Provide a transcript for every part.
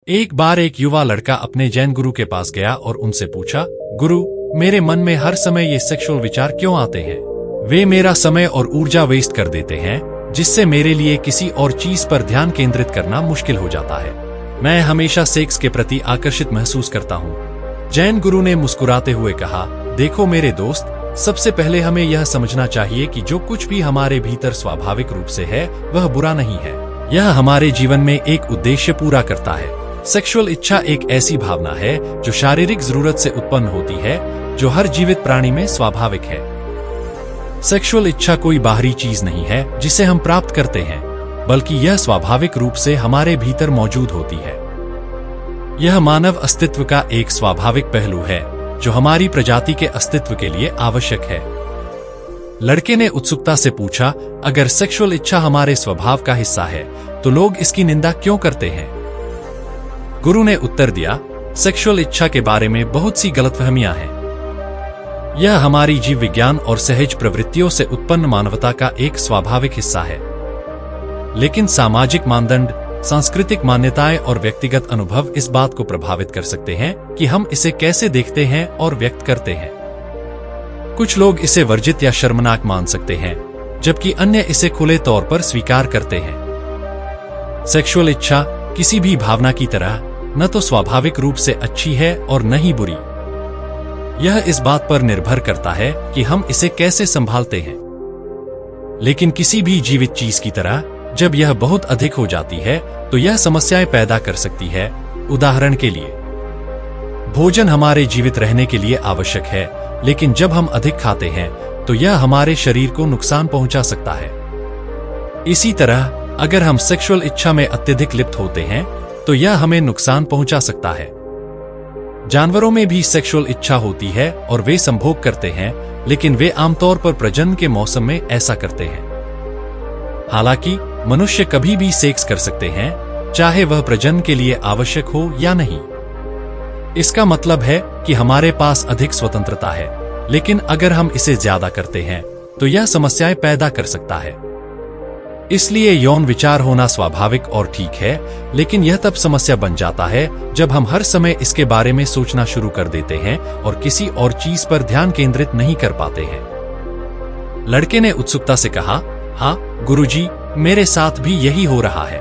एक बार एक युवा लड़का अपने जैन गुरु के पास गया और उनसे पूछा, गुरु, मेरे मन में हर समय ये सेक्सुअल विचार क्यों आते हैं? वे मेरा समय और ऊर्जा वेस्ट कर देते हैं, जिससे मेरे लिए किसी और चीज पर ध्यान केंद्रित करना मुश्किल हो जाता है। मैं हमेशा सेक्स के प्रति आकर्षित महसूस करता हूँ। जैन गुरु ने मुस्कुराते हुए कहा, देखो मेरे दोस्त, सबसे पहले हमें यह समझना चाहिए कि जो कुछ भी हमारे भीतर स्वाभाविक रूप से है वह बुरा नहीं है। यह हमारे जीवन में एक उद्देश्य पूरा करता है। सेक्सुअल इच्छा एक ऐसी भावना है जो शारीरिक जरूरत से उत्पन्न होती है, जो हर जीवित प्राणी में स्वाभाविक है। सेक्सुअल इच्छा कोई बाहरी चीज नहीं है जिसे हम प्राप्त करते हैं, बल्कि यह स्वाभाविक रूप से हमारे भीतर मौजूद होती है। यह मानव अस्तित्व का एक स्वाभाविक पहलू है जो हमारी प्रजाति के अस्तित्व के लिए आवश्यक है। लड़के ने उत्सुकता से पूछा, अगर सेक्सुअल इच्छा हमारे स्वभाव का हिस्सा है तो लोग इसकी निंदा क्यों करते हैं? गुरु ने उत्तर दिया, सेक्सुअल इच्छा के बारे में बहुत सी गलतफहमियां हैं। यह हमारी जीव विज्ञान और सहज प्रवृत्तियों से उत्पन्न मानवता का एक स्वाभाविक हिस्सा है। लेकिन सामाजिक मानदंड, सांस्कृतिक मान्यताएं और व्यक्तिगत अनुभव इस बात को प्रभावित कर सकते हैं कि हम इसे कैसे देखते हैं और व्यक्त करते हैं। कुछ लोग इसे वर्जित या शर्मनाक मान सकते हैं, जबकि अन्य इसे खुले तौर पर स्वीकार करते हैं। सेक्सुअल इच्छा किसी भी भावना की तरह न तो स्वाभाविक रूप से अच्छी है और न ही बुरी। यह इस बात पर निर्भर करता है कि हम इसे कैसे संभालते हैं। लेकिन किसी भी जीवित चीज की तरह जब यह बहुत अधिक हो जाती है तो यह समस्याएं पैदा कर सकती है। उदाहरण के लिए, भोजन हमारे जीवित रहने के लिए आवश्यक है, लेकिन जब हम अधिक खाते हैं तो यह हमारे शरीर को नुकसान पहुंचा सकता है। इसी तरह अगर हम सेक्सुअल इच्छा में अत्यधिक लिप्त होते हैं तो यह हमें नुकसान पहुंचा सकता है। जानवरों में भी सेक्सुअल इच्छा होती है और वे संभोग करते हैं, लेकिन वे आमतौर पर प्रजनन के मौसम में ऐसा करते हैं। हालांकि मनुष्य कभी भी सेक्स कर सकते हैं, चाहे वह प्रजनन के लिए आवश्यक हो या नहीं। इसका मतलब है कि हमारे पास अधिक स्वतंत्रता है, लेकिन अगर हम इसे ज्यादा करते हैं तो यह समस्याएं पैदा कर सकता है। इसलिए यौन विचार होना स्वाभाविक और ठीक है, लेकिन यह तब समस्या बन जाता है जब हम हर समय इसके बारे में सोचना शुरू कर देते हैं और किसी और चीज पर ध्यान केंद्रित नहीं कर पाते हैं। लड़के ने उत्सुकता से कहा, हाँ गुरुजी, मेरे साथ भी यही हो रहा है।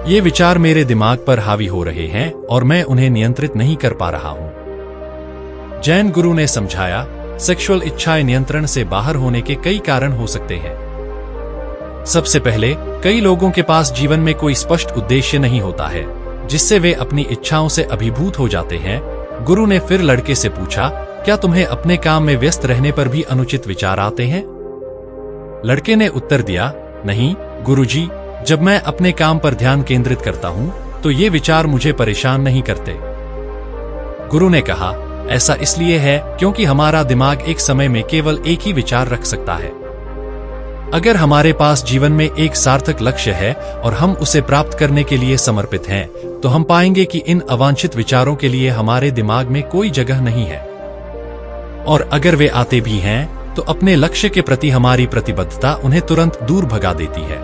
ये विचार मेरे दिमाग पर हावी हो रहे हैं और मैं उन्हें नियंत्रित नहीं कर पा रहा हूं। जैन गुरु ने समझाया, सेक्सुअल इच्छाएं नियंत्रण से बाहर होने के कई कारण हो सकते हैं। सबसे पहले, कई लोगों के पास जीवन में कोई स्पष्ट उद्देश्य नहीं होता है, जिससे वे अपनी इच्छाओं से अभिभूत हो जाते हैं। गुरु ने फिर लड़के से पूछा, क्या तुम्हें अपने काम में व्यस्त रहने पर भी अनुचित विचार आते हैं? लड़के ने उत्तर दिया, नहीं गुरुजी, जब मैं अपने काम पर ध्यान केंद्रित करता हूं तो ये विचार मुझे परेशान नहीं करते। गुरु ने कहा, ऐसा इसलिए है क्योंकि हमारा दिमाग एक समय में केवल एक ही विचार रख सकता है। अगर हमारे पास जीवन में एक सार्थक लक्ष्य है और हम उसे प्राप्त करने के लिए समर्पित हैं, तो हम पाएंगे कि इन अवांछित विचारों के लिए हमारे दिमाग में कोई जगह नहीं है। और अगर वे आते भी हैं तो अपने लक्ष्य के प्रति हमारी प्रतिबद्धता उन्हें तुरंत दूर भगा देती है।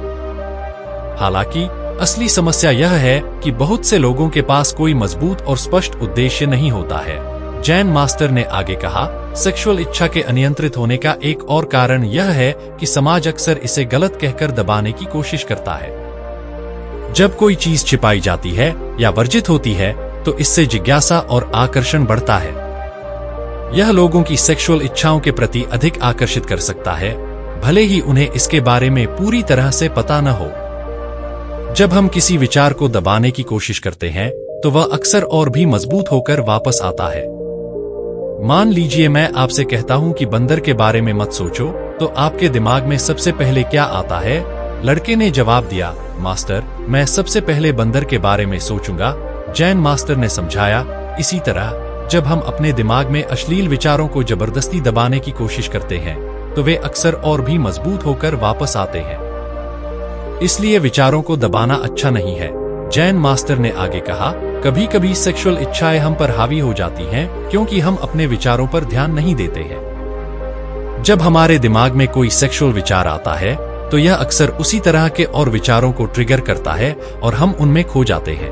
हालांकि असली समस्या यह है कि बहुत से लोगों के पास कोई मजबूत और स्पष्ट उद्देश्य नहीं होता है। जैन मास्टर ने आगे कहा, सेक्सुअल इच्छा के अनियंत्रित होने का एक और कारण यह है कि समाज अक्सर इसे गलत कहकर दबाने की कोशिश करता है। जब कोई चीज छिपाई जाती है या वर्जित होती है तो इससे जिज्ञासा और आकर्षण बढ़ता है। यह लोगों की सेक्सुअल इच्छाओं के प्रति अधिक आकर्षित कर सकता है, भले ही उन्हें इसके बारे में पूरी तरह से पता न हो। जब हम किसी विचार को दबाने की कोशिश करते हैं तो वह अक्सर और भी मजबूत होकर वापस आता है। मान लीजिए मैं आपसे कहता हूं कि बंदर के बारे में मत सोचो, तो आपके दिमाग में सबसे पहले क्या आता है? लड़के ने जवाब दिया, मास्टर, मैं सबसे पहले बंदर के बारे में सोचूंगा। जैन मास्टर ने समझाया, इसी तरह जब हम अपने दिमाग में अश्लील विचारों को जबरदस्ती दबाने की कोशिश करते हैं तो वे अक्सर और भी मजबूत होकर वापस आते हैं। इसलिए विचारों को दबाना अच्छा नहीं है। जैन मास्टर ने आगे कहा, कभी कभी सेक्सुअल इच्छाएं हम पर हावी हो जाती हैं क्योंकि हम अपने विचारों पर ध्यान नहीं देते हैं। जब हमारे दिमाग में कोई सेक्सुअल विचार आता है तो यह अक्सर उसी तरह के और विचारों को ट्रिगर करता है और हम उनमें खो जाते हैं।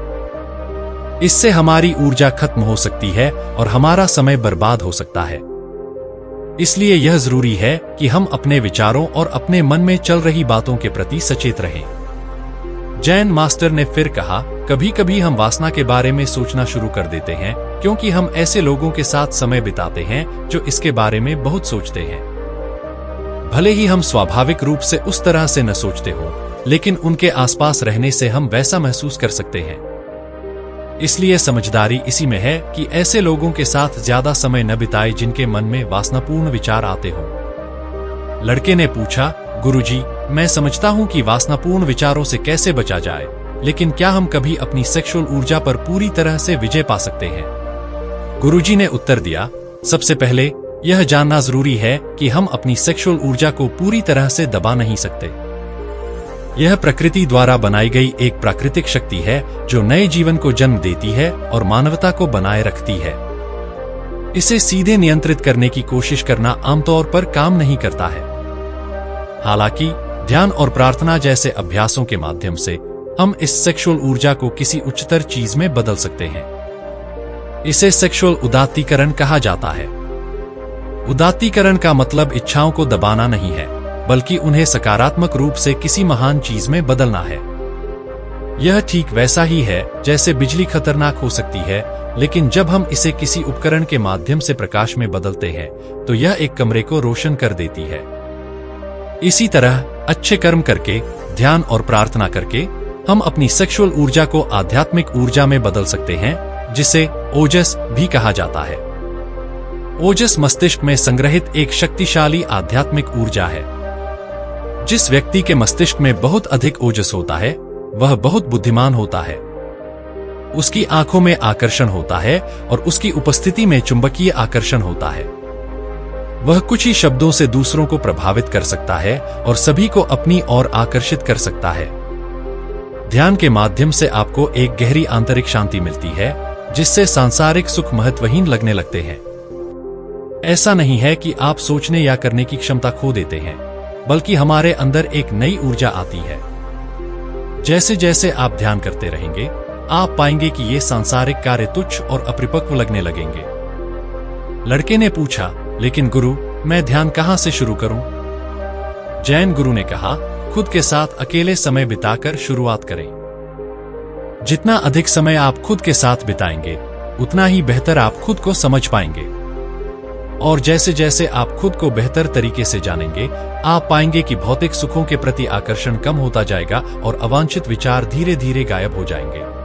इससे हमारी ऊर्जा खत्म हो सकती है और हमारा समय बर्बाद हो सकता है। इसलिए यह जरूरी है कि हम अपने विचारों और अपने मन में चल रही बातों के प्रति सचेत रहें। जैन मास्टर ने फिर कहा, कभी कभी हम वासना के बारे में सोचना शुरू कर देते हैं क्योंकि हम ऐसे लोगों के साथ समय बिताते हैं जो इसके बारे में बहुत सोचते हैं। भले ही हम स्वाभाविक रूप से उस तरह से न सोचते हो, लेकिन उनके आसपास रहने से हम वैसा महसूस कर सकते हैं। इसलिए समझदारी इसी में है कि ऐसे लोगों के साथ ज्यादा समय न बिताए जिनके मन में वासनापूर्ण विचार आते हो। लड़के ने पूछा, गुरुजी, मैं समझता हूं कि वासनापूर्ण विचारों से कैसे बचा जाए, लेकिन क्या हम कभी अपनी सेक्सुअल ऊर्जा पर पूरी तरह से विजय पा सकते हैं? गुरुजी ने उत्तर दिया, सबसे पहले यह जानना जरूरी है कि हम अपनी सेक्सुअल ऊर्जा को पूरी तरह से दबा नहीं सकते। यह प्रकृति द्वारा बनाई गई एक प्राकृतिक शक्ति है जो नए जीवन को जन्म देती है और मानवता को बनाए रखती है। इसे सीधे नियंत्रित करने की कोशिश करना आमतौर पर काम नहीं करता है। हालांकि ध्यान और प्रार्थना जैसे अभ्यासों के माध्यम से हम इस सेक्सुअल ऊर्जा को किसी उच्चतर चीज में बदल सकते हैं। इसे सेक्सुअल उदात्तीकरण कहा जाता है। उदात्तीकरण का मतलब इच्छाओं को दबाना नहीं है, बल्कि उन्हें सकारात्मक रूप से किसी महान चीज में बदलना है। यह ठीक वैसा ही है जैसे बिजली खतरनाक हो सकती है, लेकिन जब हम इसे किसी उपकरण के माध्यम से प्रकाश में बदलते हैं तो यह एक कमरे को रोशन कर देती है। इसी तरह अच्छे कर्म करके, ध्यान और प्रार्थना करके हम अपनी सेक्सुअल ऊर्जा को आध्यात्मिक ऊर्जा में बदल सकते हैं, जिसे ओजस भी कहा जाता है। ओजस मस्तिष्क में संग्रहित एक शक्तिशाली आध्यात्मिक ऊर्जा है। जिस व्यक्ति के मस्तिष्क में बहुत अधिक ओजस होता है, वह बहुत बुद्धिमान होता है। उसकी आंखों में आकर्षण होता है और उसकी उपस्थिति में चुंबकीय आकर्षण होता है। वह कुछ ही शब्दों से दूसरों को प्रभावित कर सकता है और सभी को अपनी ओर आकर्षित कर सकता है। ध्यान के माध्यम से आपको एक गहरी आंतरिक शांति मिलती है, जिससे सांसारिक सुख महत्वहीन लगने लगते हैं। ऐसा नहीं है कि आप सोचने या करने की क्षमता खो देते हैं, बल्कि हमारे अंदर एक नई ऊर्जा आती है। जैसे जैसे आप ध्यान करते रहेंगे, आप पाएंगे कि ये सांसारिक कार्य तुच्छ और अपरिपक्व लगने लगेंगे। लड़के ने पूछा, लेकिन गुरु, मैं ध्यान कहां से शुरू करूं? जैन गुरु ने कहा, खुद के साथ अकेले समय बिताकर शुरुआत करें। जितना अधिक समय आप खुद के साथ बिताएंगे, उतना ही बेहतर आप खुद को समझ पाएंगे। और जैसे जैसे आप खुद को बेहतर तरीके से जानेंगे, आप पाएंगे कि भौतिक सुखों के प्रति आकर्षण कम होता जाएगा और अवांछित विचार धीरे धीरे गायब हो जाएंगे।